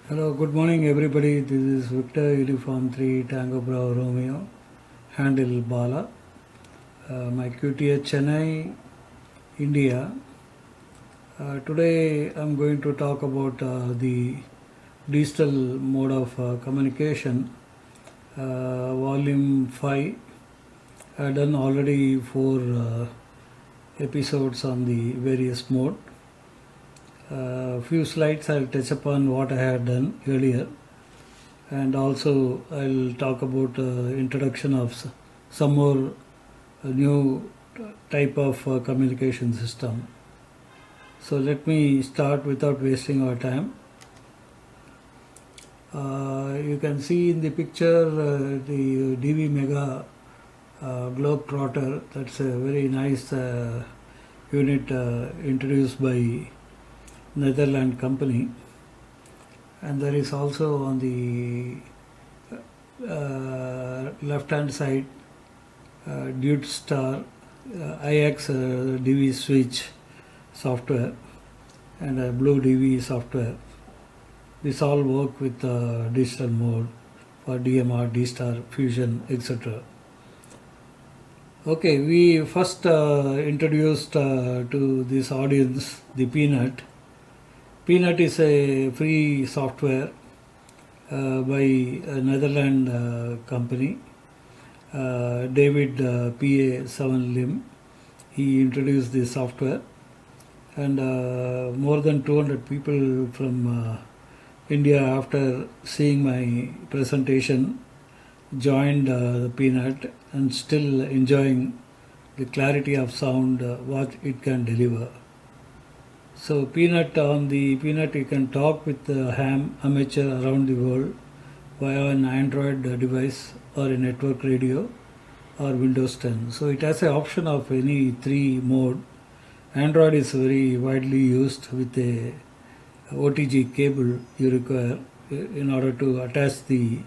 Hello, good morning everybody. This is Victor Uniform 3 Tango Bravo Romeo, handle Bala. My QTH Chennai, India. Today I'm going to talk about the digital mode of communication, volume 5. I've done already 4 episodes on the various mode. Few slides I'll touch upon what I had done earlier, and also I'll talk about introduction of some more new type of communication system. So let me start without wasting our time. You can see in the picture the DV Mega Globetrotter. That's a very nice unit introduced by Netherlands company, and there is also on the left hand side Dude Star IX DV switch software and Blue DV software. This all work with digital mode for DMR, D-Star, Fusion, etc. Okay, we first introduced to this audience the Peanut. Peanut is a free software by a Netherlands company, David PA7 Lim. He introduced this software, and more than 200 people from India, after seeing my presentation, joined the Peanut and still enjoying the clarity of sound what it can deliver. So Peanut, on the Peanut you can talk with the ham amateur around the world via an Android device or a network radio or Windows 10. So it has an option of any 3 mode. Android is very widely used with a OTG cable you require in order to attach the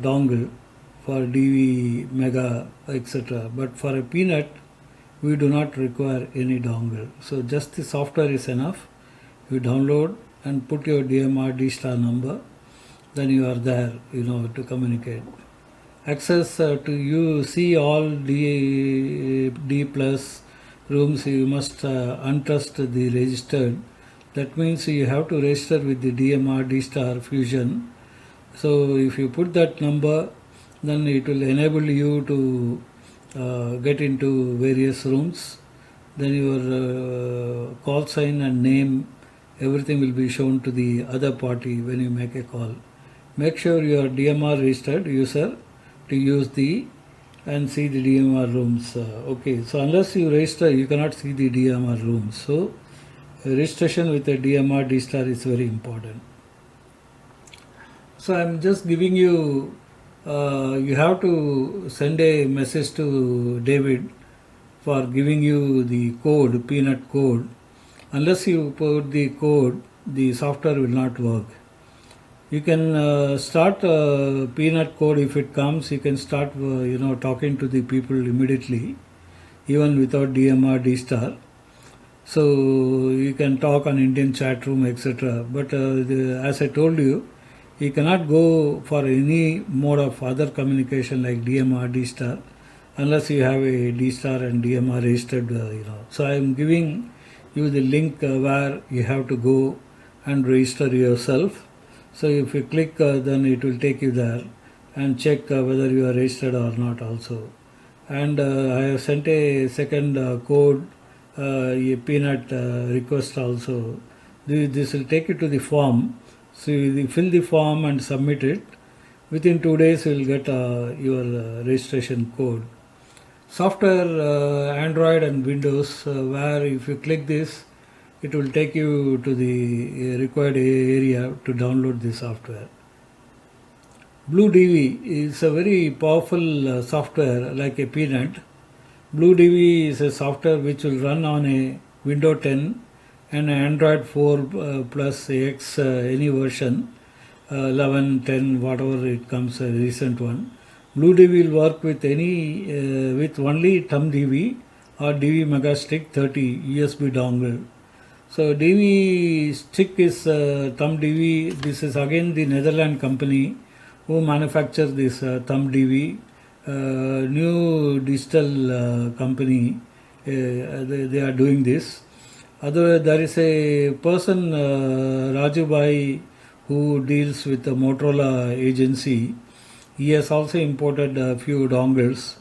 dongle for DV, Mega, etc. But for a Peanut, we do not require any dongle. So just the software is enough. You download and put your DMR D-Star number, then you are there, to communicate. Access to you see all D plus rooms, you must untrust the registered. That means you have to register with the DMR D-Star Fusion. So if you put that number, then it will enable you to get into various rooms. Then your call sign and name, everything will be shown to the other party when you make a call. Make sure you are DMR registered user to use the and see the DMR rooms. Okay, so unless you register, you cannot see the DMR rooms. So registration with the DMR D-Star is very important. So I'm just giving you, you have to send a message to David for giving you the code, Peanut code. Unless you put the code, the software will not work. You can start Peanut code. If it comes, you can start talking to the people immediately, even without DMR D-Star. So you can talk on Indian chat room, etc. But as I told you, you cannot go for any mode of other communication like DMR D-Star unless you have a D-Star and DMR registered. So I am giving you the link where you have to go and register yourself. So if you click, then it will take you there and check whether you are registered or not also. And I have sent a second code, a Peanut request also. This will take you to the form. So you fill the form and submit it. Within 2 days you will get your registration code. Software, Android and Windows, where if you click this, it will take you to the required area to download the software. Blue DV is a very powerful software like a Peanut. Blue DV is a software which will run on a Windows 10 and Android 4 plus X any version, 11, 10, whatever it comes, a recent one. Blue DV will work with with only Thumb DV or DV Mega Stick 30 USB dongle. So DV stick is Thumb DV. This is again the Netherlands company who manufacture this Thumb DV. New digital company. They are doing this. Other there is a person Raju Bhai who deals with the Motorola agency. He has also imported a few dongles.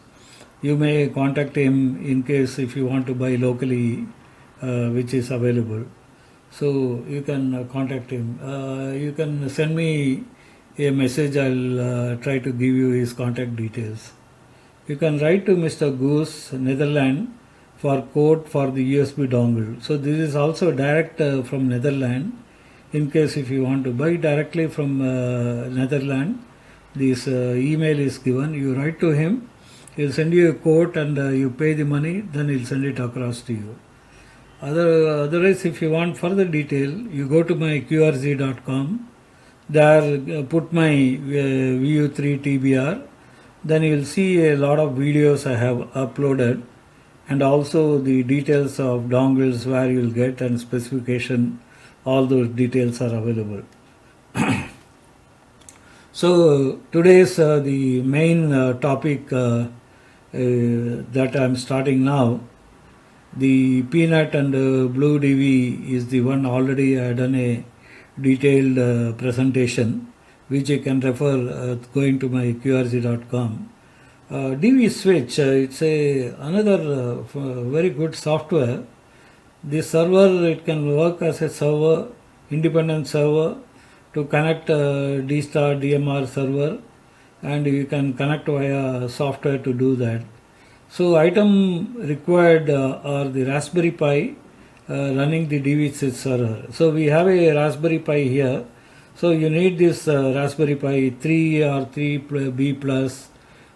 You may contact him in case if you want to buy locally, which is available. So you can contact him. You can send me a message. I'll try to give you his contact details. You can write to Mr. Goose, Netherlands, for code for the USB dongle. So this is also direct from Netherlands. In case if you want to buy directly from Netherlands, this email is given. You write to him. He'll send you a quote and you pay the money. Then he'll send it across to you. Otherwise, if you want further detail, you go to my qrz.com. There, put my VU3 TBR. Then you will see a lot of videos I have uploaded, and also the details of dongles where you will get and specification. All those details are available. So today's the main topic that I am starting now. The Peanut and Blue DV is the one already I have done a detailed presentation, which you can refer going to my qrz.com. DV Switch, it's another very good software. This server, it can work as a server, independent server, to connect D-Star DMR server, and you can connect via software to do that. So item required are the Raspberry Pi running the DV Switch server. So we have a Raspberry Pi here. So you need this Raspberry Pi 3 or 3B plus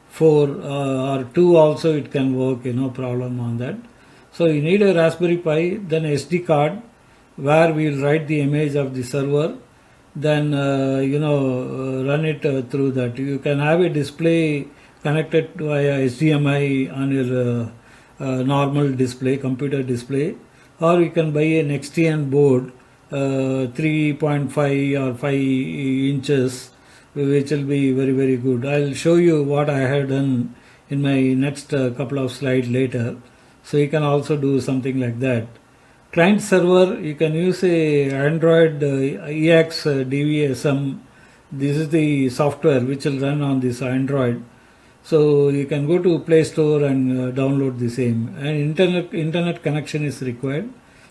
4 or 2 also it can work, no problem on that. So you need a Raspberry Pi, then SD card where we will write the image of the server, then run it through that. You can have a display connected via HDMI on your normal display, computer display, or you can buy an XTN board 3.5 or 5 inches, which will be very, very good. I'll show you what I have done in my next couple of slides later. So you can also do something like that. Client server, you can use a Android EX DVSM. This is the software which will run on this Android. So you can go to Play Store and download the same. And internet connection is required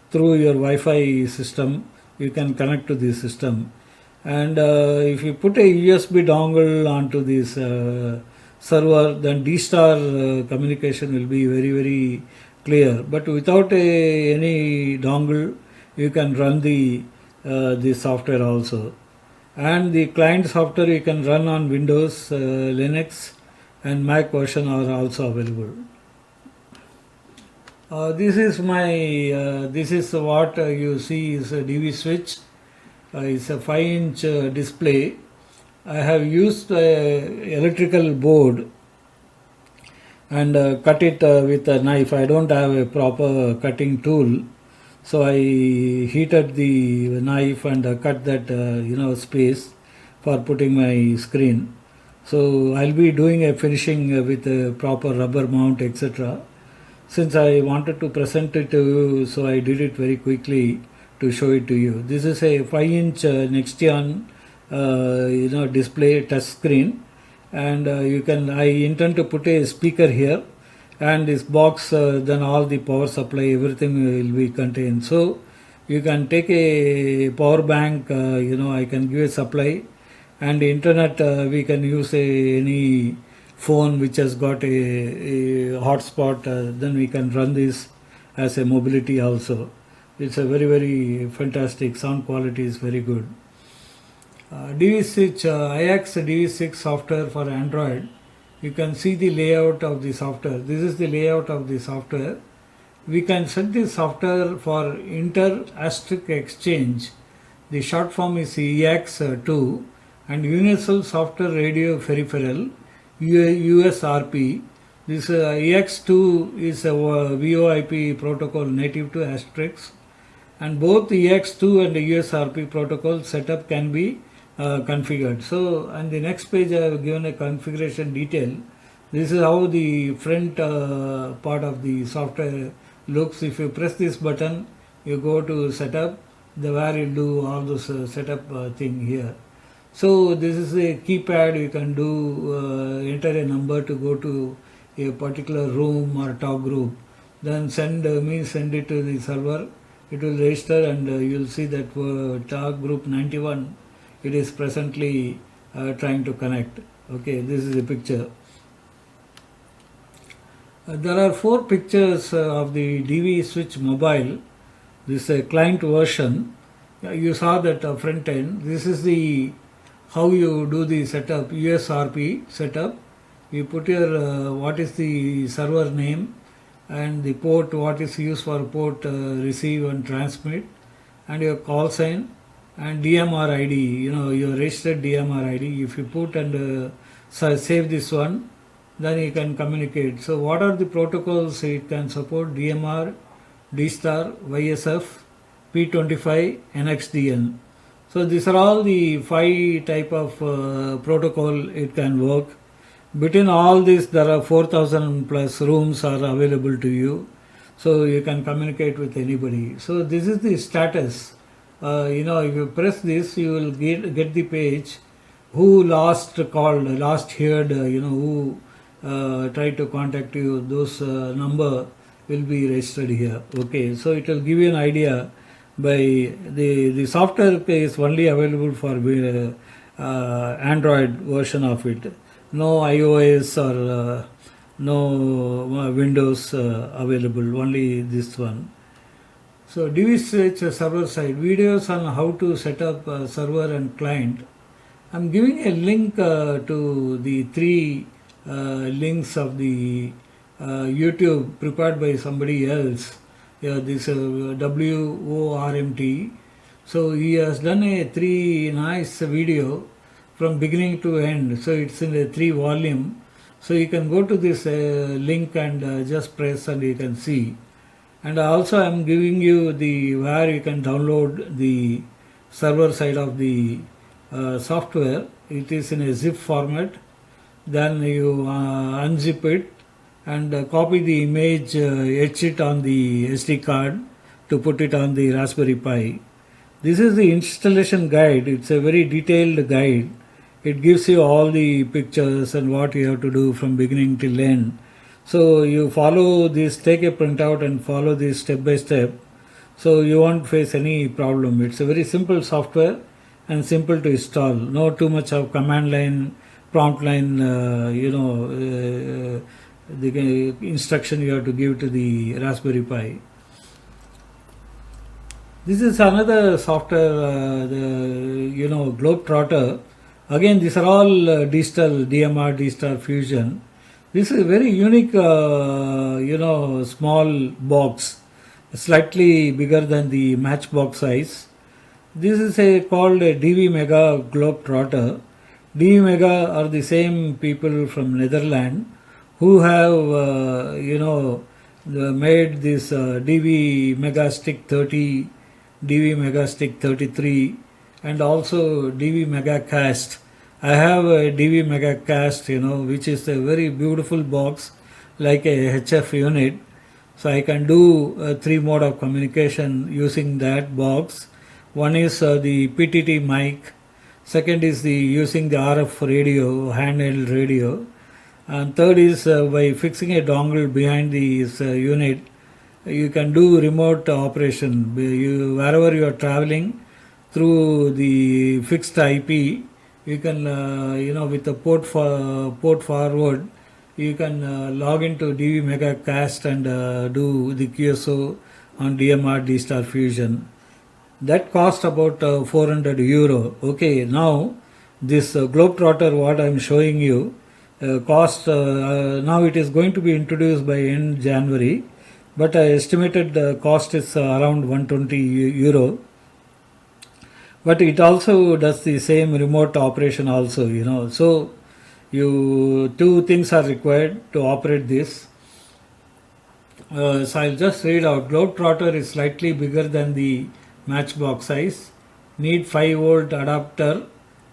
through your Wi-Fi system. You can connect to the system. And if you put a USB dongle onto this server, then D-Star communication will be very, very clear. But without any dongle, you can run the software also. And the client software you can run on Windows, Linux, and Mac version are also available. This is what you see is a DV switch. It's a 5-inch display. I have used electrical board and cut it with a knife. I don't have a proper cutting tool, so I heated the knife and cut that space for putting my screen. So I'll be doing a finishing with a proper rubber mount, etc. Since I wanted to present it to you, so I did it very quickly to show it to you. This is a 5-inch Nextion display touch screen, and I intend to put a speaker here, and this box, then all the power supply, everything will be contained. So you can take a power bank, I can give a supply, and internet we can use any phone which has got a hotspot, then we can run this as a mobility also. It's a very, very fantastic, sound quality is very good. DV Switch, IX DV6 software for Android. You can see the layout of the software. This is the layout of the software. We can set the software for inter-asterisk exchange. The short form is EX2, and Universal Software Radio Peripheral, USRP. This EX2 is a VoIP protocol native to asterisk, and both EX2 and USRP protocol setup can be configured. So on the next page I have given a configuration detail. This is how the front part of the software looks. If you press this button, you go to setup, where you do all those setup thing here. So this is a keypad. You can do enter a number to go to a particular room or talk group. Then send it to the server. It will register, and you'll see that talk group 91. It is presently trying to connect. Okay, this is a picture. There are 4 pictures of the DV Switch Mobile. This is a client version. You saw that front end. This is the how you do the setup, USRP setup. You put your what is the server name and the port, what is used for port receive and transmit, and your call sign and DMR ID, your registered DMR ID. If you put and save this one, then you can communicate. So what are the protocols it can support? DMR, D-Star, YSF, P25, NXDN. So these are all the 5 type of protocol it can work. Between all these, there are 4,000 plus rooms are available to you. So you can communicate with anybody. So this is the status. If you press this, you will get the page. Who last called, last heard, who tried to contact you, those number will be registered here. Okay, so it will give you an idea. By the software is only available for Android version of it. No iOS or no Windows available, only this one. So DV Switch server side videos on how to set up server and client. I'm giving a link to the 3 links of the YouTube prepared by somebody else. This WORMT. So he has done a 3 nice video from beginning to end. So it's in a 3 volume. So you can go to this link and just press and you can see. And also I'm giving you the where you can download the server side of the software. It is in a zip format. Then you unzip it and copy the image, etch it on the SD card to put it on the Raspberry Pi. This is the installation guide. It's a very detailed guide. It gives you all the pictures and what you have to do from beginning till end. So you follow this, take a printout and follow this step by step. So you won't face any problem. It's a very simple software and simple to install. No too much of command line, prompt line, the instruction you have to give to the Raspberry Pi. This is another software, Globetrotter. Again, these are all digital DMR, D-Star Fusion. This is a very unique, small box, slightly bigger than the matchbox size. This is called a DV Mega Globetrotter. DV Mega are the same people from Netherlands who have, made this DV Mega Stick 30, DV Mega Stick 33, and also DV Mega Cast. I have a DV Mega Cast, which is a very beautiful box, like a HF unit. So I can do 3 mode of communication using that box. One is the PTT mic. Second is using the RF radio, handheld radio. And third is by fixing a dongle behind this unit, you can do remote operation. Wherever you are traveling through the fixed IP, you can, with the port forward, you can log into DV Mega Cast and do the QSO on DMR D-Star Fusion. That cost about €400. Okay, now this Globetrotter, what I am showing you, cost, now it is going to be introduced by end January, but I estimated the cost is around €120. But it also does the same remote operation also, So, 2 things are required to operate this. So I'll just read out. Globetrotter is slightly bigger than the matchbox size. Need 5-volt adapter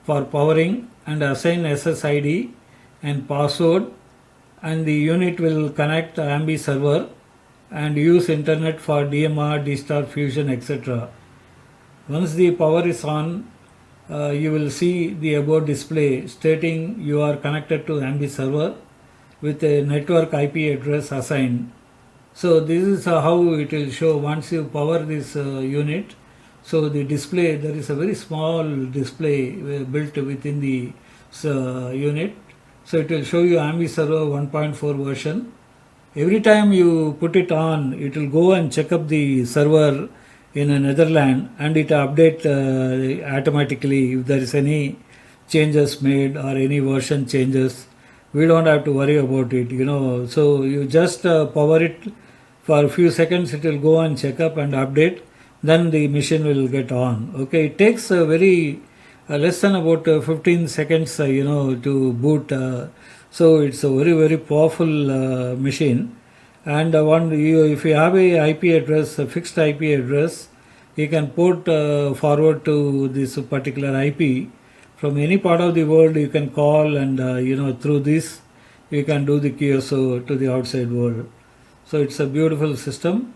for powering and assign SSID and password, and the unit will connect Ambi server and use internet for DMR, D-Star Fusion, etc. Once the power is on, you will see the above display stating you are connected to Ambi server with a network IP address assigned. So this is how it will show once you power this unit. So the display, there is a very small display built within the unit. So it will show you Ambi server 1.4 version. Every time you put it on, it will go and check up the server in Netherlands, and it update automatically if there is any changes made or any version changes. We don't have to worry about it, So you just power it for a few seconds, it will go and check up and update. Then the machine will get on. Okay, it takes a very less than about 15 seconds, to boot. So it's a very very powerful machine. And if you have a IP address, a fixed IP address, you can port forward to this particular IP from any part of the world. You can call, and through this you can do the QSO to the outside world. So it's a beautiful system.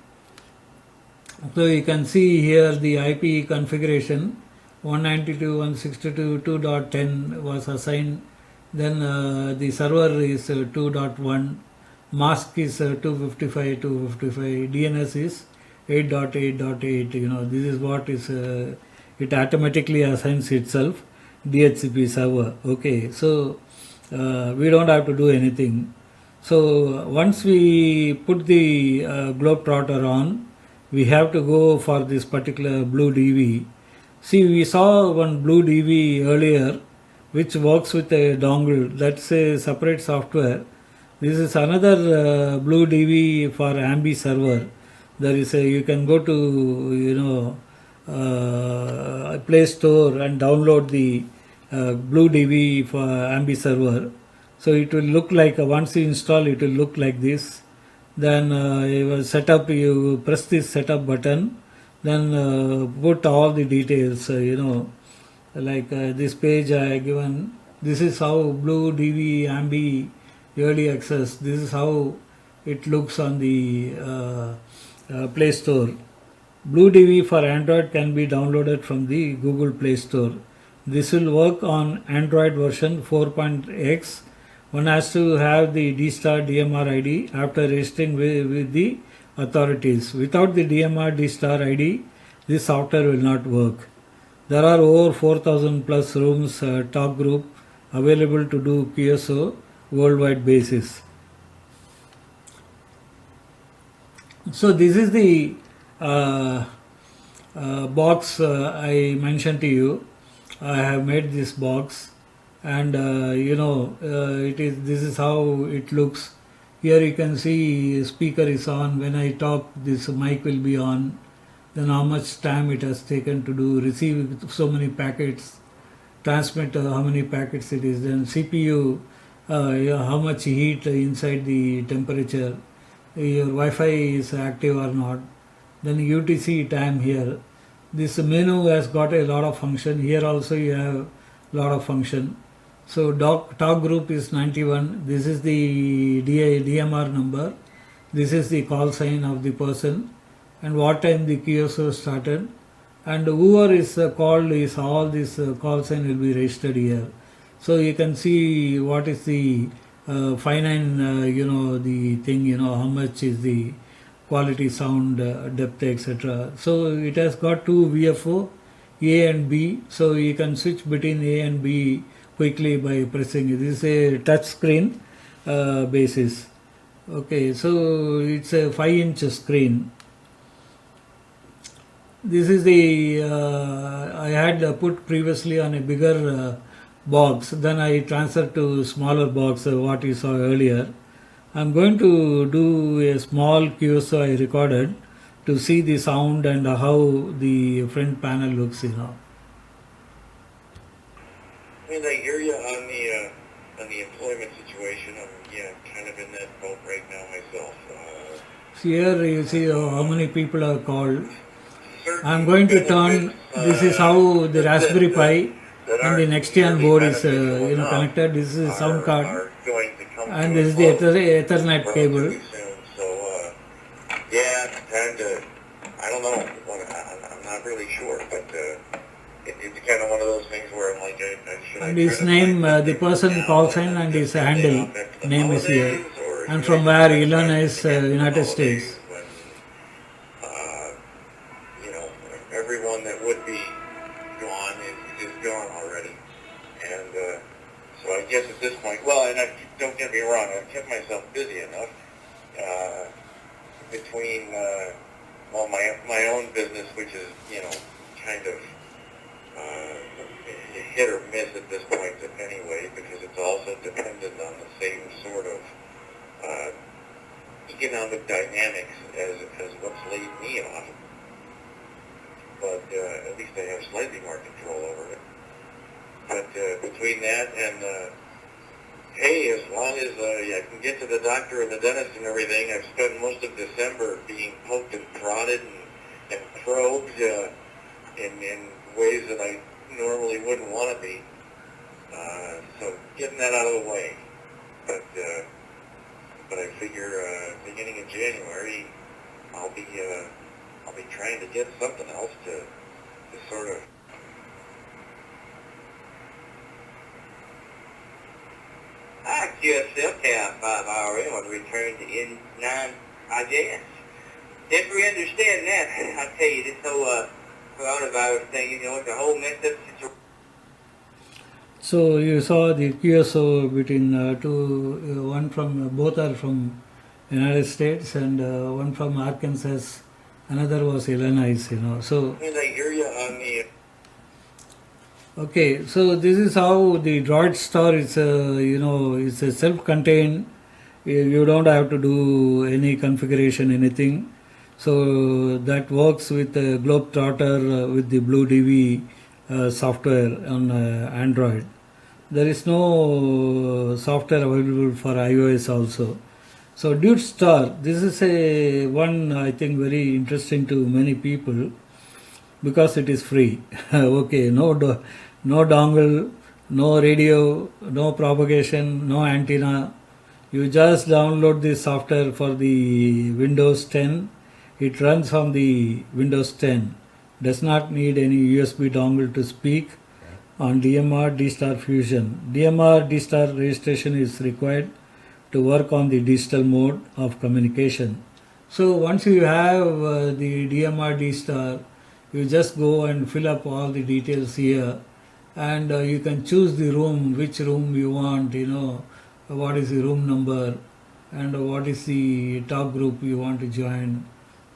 So you can see here the IP configuration 192.162.2.10 was assigned. Then the server is 2.1, mask is 255, DNS is 8.8.8. This is what is it automatically assigns itself DHCP server. Okay, so we don't have to do anything. So once we put the Globetrotter on, we have to go for this particular Blue DV. See, we saw one Blue DV earlier, which works with a dongle. That's a separate software. This is another Blue DV for Ambi server. There is you can go to Play Store and download the Blue DV for Ambi server. So it will look like once you install, it will look like this. Then you will set up. You press this setup button. Then put all the details. Like this page I given. This is how Blue DV Ambi early access. This is how it looks on the Play Store. Blue DV for Android can be downloaded from the Google Play Store. This will work on Android version 4.x. One has to have the D-Star DMR ID after registering with the authorities. Without the DMR D-Star ID, this software will not work. There are over 4,000 plus rooms talk group available to do QSO worldwide basis. So this is the box I mentioned to you. I have made this box, and this is how it looks. Here you can see speaker is on. When I talk, this mic will be on. Then how much time it has taken to do receive so many packets, transmit how many packets it is. Then CPU, how much heat inside the temperature, your Wi-Fi is active or not. Then UTC time here. This menu has got a lot of function. Here also you have a lot of function. So talk group is 91. This is the DMR number. This is the call sign of the person, and what time the QSO started, and whoever is called is all this call sign will be registered here. So you can see what is the finite, the thing, how much is the quality, sound, depth, etc. So it has got two VFO, A and B. So you can switch between A and B quickly by pressing it. This is a touch screen basis. Okay, so it's a 5-inch screen. This is the I had put previously on a bigger box. Then I transferred to smaller box, what you saw earlier. I'm going to do a small QSO I recorded to see the sound and how the front panel looks. And I hear you on the employment situation. I'm kind of in that boat right now myself. here you see how many people are called. certain I'm going to turn. benefits, This is how the Raspberry Pi that and the aren't Nexteon nearly board is beneficial enough connected. This is sound card, are going to come and to a this is the close Ethernet cable. relatively soon. So, yeah, it's time to, I don't know, I'm not really sure, but it's kind of one of those things where I'm like, should I And try his to name, find the person now call sign and and just his send it handle off after the name is here. holidays, or And should from I where just try Illinois, to get to the United holidays States. when, you know, everyone that would be gone is gone already. And so I guess at this point, well, and don't get me wrong, I've kept myself busy enough between, well, my own business, which is, you know, kind of hit or miss at this point anyway, because it's also dependent on the same sort of economic dynamics as what's laid me off. But at least I have slightly more control over it. But between that and hey, as long as I can get to the doctor and the dentist and everything, I've spent most of December being poked and prodded and probed in ways that I normally wouldn't want to be. So getting that out of the way. But I figure beginning of January, I'll be trying to get something else to sort of. I QSL tab 5 RL return to N9 IJS. Definitely understand that. I tell you, this whole coronavirus thing, you know, it's a whole messed up situation. So you saw the QSO between two, one from, both are from United States and one from Arkansas, another was Illinois, you know. So, As I hear you on the okay, so this is how the Droid Star is, you know, it's a self-contained. You don't have to do any configuration, anything. So that works with Globetrotter with the Blue DV software on Android. There is no software available for iOS also. So Dude Star, this is a one I think very interesting to many people because it is free. Okay, no dongle, no radio, no propagation, no antenna. You just download this software for the Windows 10. It runs on the Windows 10. Does not need any USB dongle to speak on DMR D-Star Fusion. DMR D-Star registration is required to work on the digital mode of communication. So once you have the DMR D-Star, you just go and fill up all the details here, and you can choose the room, which room you want, you know, what is the room number and what is the talk group you want to join.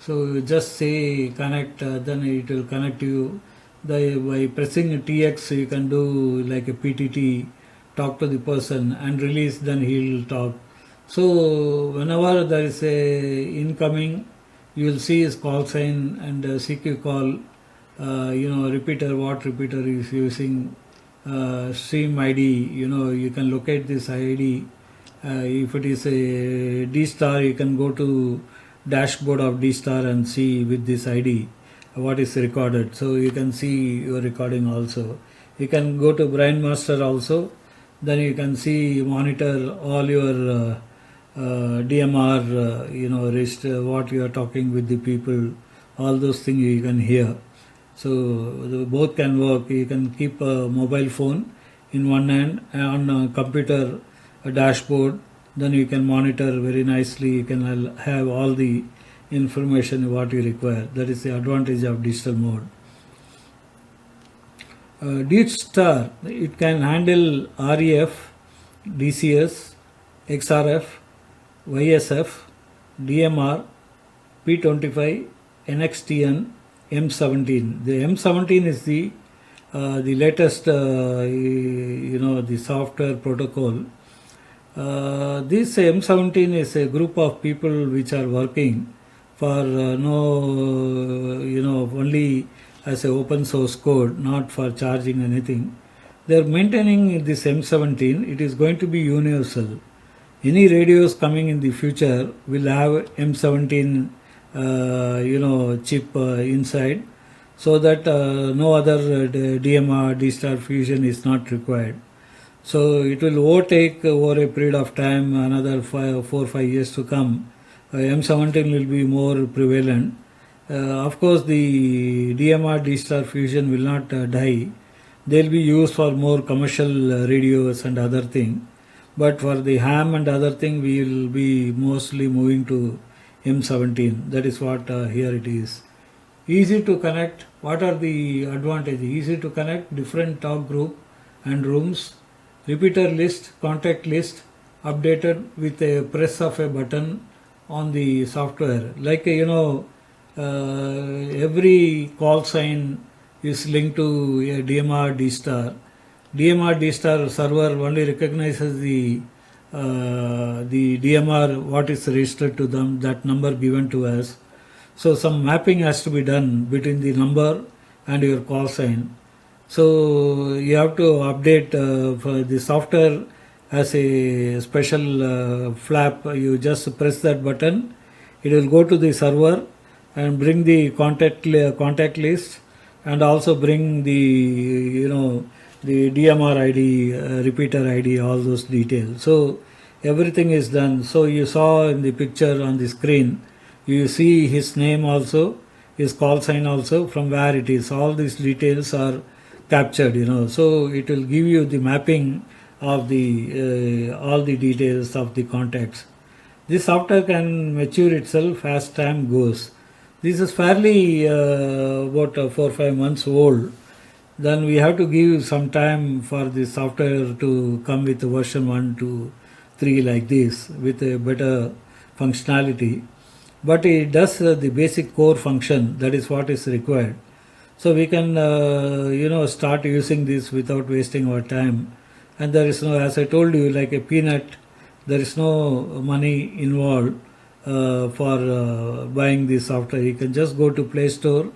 So you just say connect, then it will connect you. By pressing TX you can do like a PTT, talk to the person and release, then he will talk. So whenever there is a incoming, you will see his call sign and CQ call, you know, repeater, what repeater is using, stream ID, you know, you can locate this ID. If it is a D-Star, you can go to dashboard of D-Star and see with this ID what is recorded. So you can see your recording also. You can go to Brain Master also. Then you can see, monitor all your DMR, you know, register what you are talking with the people. All those things you can hear. So both can work. You can keep a mobile phone in one hand and on a computer, a dashboard. Then you can monitor very nicely. You can have all the information what you require. That is the advantage of digital mode. D-Star, it can handle REF, DCS, XRF, YSF, DMR, P25, NXTN, M17. The M17 is the latest, you know, the software protocol. This M17 is a group of people which are working for no, you know, only as a open source code, not for charging anything. They are maintaining this M17. It is going to be universal. Any radios coming in the future will have M17 chip inside, so that no other DMR D-Star fusion is not required. So it will overtake over a period of time, another 4 or 5 years to come. M17 will be more prevalent. Of course, the DMR D-Star fusion will not die. They will be used for more commercial radios and other thing. But for the ham and other thing, we will be mostly moving to M17. That is what here it is. Easy to connect. What are the advantages? Easy to connect, different talk group and rooms, repeater list, contact list, updated with a press of a button on the software. Like every call sign is linked to a DMR D-Star. DMR D-Star server only recognizes the DMR, what is registered to them, that number given to us. So some mapping has to be done between the number and your call sign. So you have to update for the software as a special flap. You just press that button, it will go to the server and bring the contact list, and also bring the the DMR ID, repeater ID, all those details. So everything is done. So you saw in the picture on the screen, you see his name also, his call sign also, from where it is. All these details are captured. So it will give you the mapping of the all the details of the contacts. This software can mature itself as time goes. This is fairly about 4 or 5 months old. Then we have to give some time for the software to come with version 1 to 3 like this, with a better functionality. But it does the basic core function. That is what is required. So we can start using this without wasting our time. And there is no, as I told you, like a peanut, there is no money involved for buying this software. You can just go to Play Store,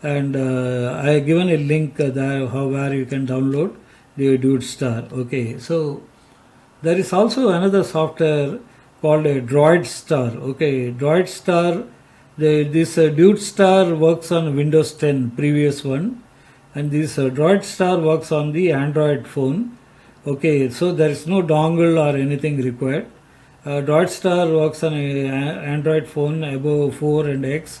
and I have given a link there where you can download the DudeStar. Okay, so there is also another software called a DroidStar. Okay, DroidStar, this DudeStar works on Windows 10, previous one, and this DroidStar works on the Android phone. Okay, so there is no dongle or anything required. DroidStar works on a Android phone above 4X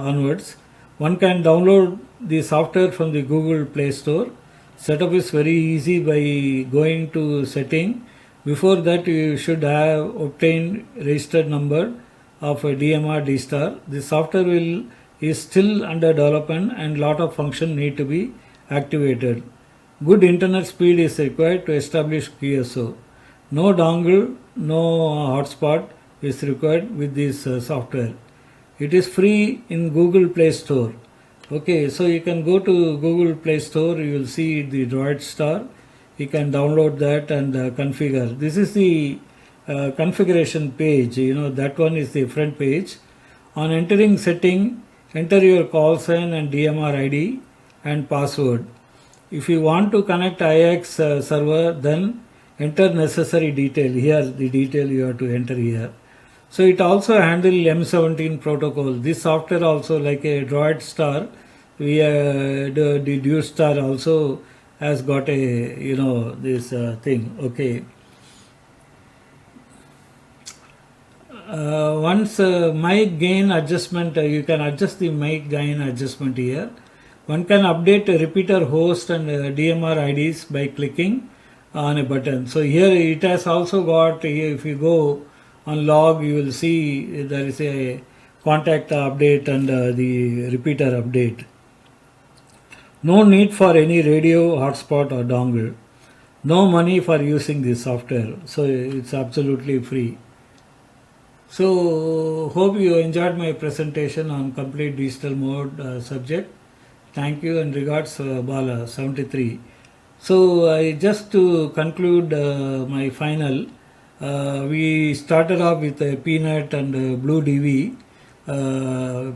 onwards. One can download the software from the Google Play Store. Setup is very easy by going to setting. Before that, you should have obtained registered number of a DMR D-Star. The software is still under development, and lot of function need to be activated. Good internet speed is required to establish QSO. No dongle, no hotspot is required with this software. It is free in Google Play Store. Okay, so you can go to Google Play Store, you will see the DroidStar. You can download that and configure. This is the configuration page. That one is the front page. On entering setting, enter your call sign and DMR ID and password. If you want to connect IX server, then enter necessary detail. Here the detail you have to enter here. So it also handles M17 protocol. This software also, like a DroidStar, the DudeStar also has got a this thing. Okay. Once mic gain adjustment, you can adjust the mic gain adjustment here. One can update a repeater host and DMR IDs by clicking on a button. So here it has also got, if you go on log, you will see there is a contact update and the repeater update. No need for any radio, hotspot or dongle. No money for using this software. So it's absolutely free. So hope you enjoyed my presentation on complete digital mode subject. Thank you, and regards Bala 73. So just to conclude my final, we started off with Peanut and Blue DV.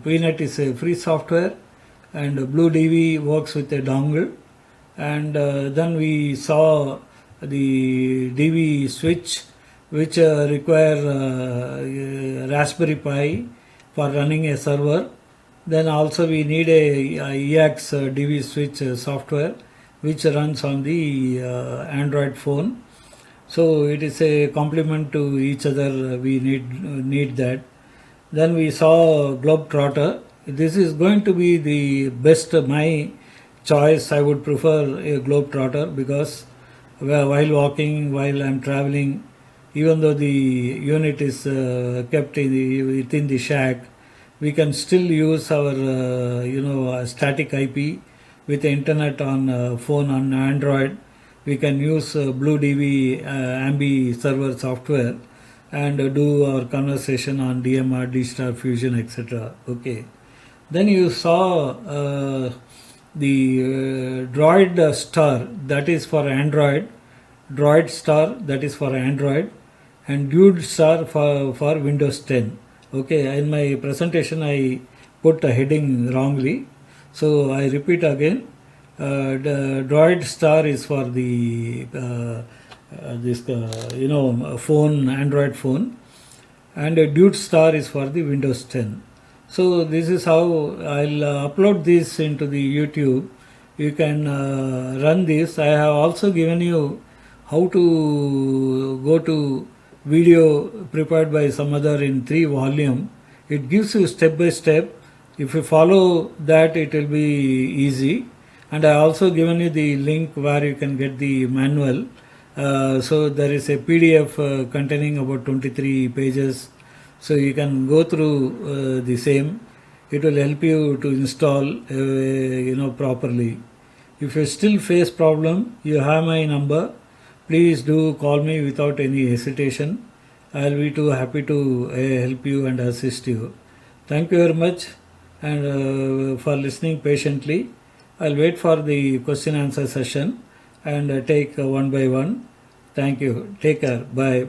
Peanut is a free software, and Blue DV works with a dongle. And then we saw the DV switch which require Raspberry Pi for running a server. Then also we need a EX DV switch software which runs on the Android phone. So it is a complement to each other. We need that. Then we saw Globetrotter. This is going to be the best. My choice, I would prefer a Globetrotter because while walking, while I'm traveling, even though the unit is kept within the shack, we can still use our static IP with the internet on phone on Android. We can use BlueDB Ambi server software and do our conversation on DMR, D-Star Fusion, etc. Okay. Then you saw the Droid Star, that is for Android, Droid Star, that is for Android, and Dude Star for Windows 10. Okay, in my presentation I put a heading wrongly, so I repeat again. The Droid Star is for the phone, Android phone, and Dude Star is for the Windows 10. So this is how I'll upload this into the YouTube. You can run this. I have also given you how to go to video prepared by some other in 3 volume. It gives you step by step. If you follow that, it will be easy. And I also given you the link where you can get the manual. So there is a PDF containing about 23 pages. So you can go through the same. It will help you to install properly. If you still face problem, you have my number. Please do call me without any hesitation. I will be too happy to help you and assist you. Thank you very much and for listening patiently. I'll wait for the question answer session and take one by one. Thank you. Take care. Bye.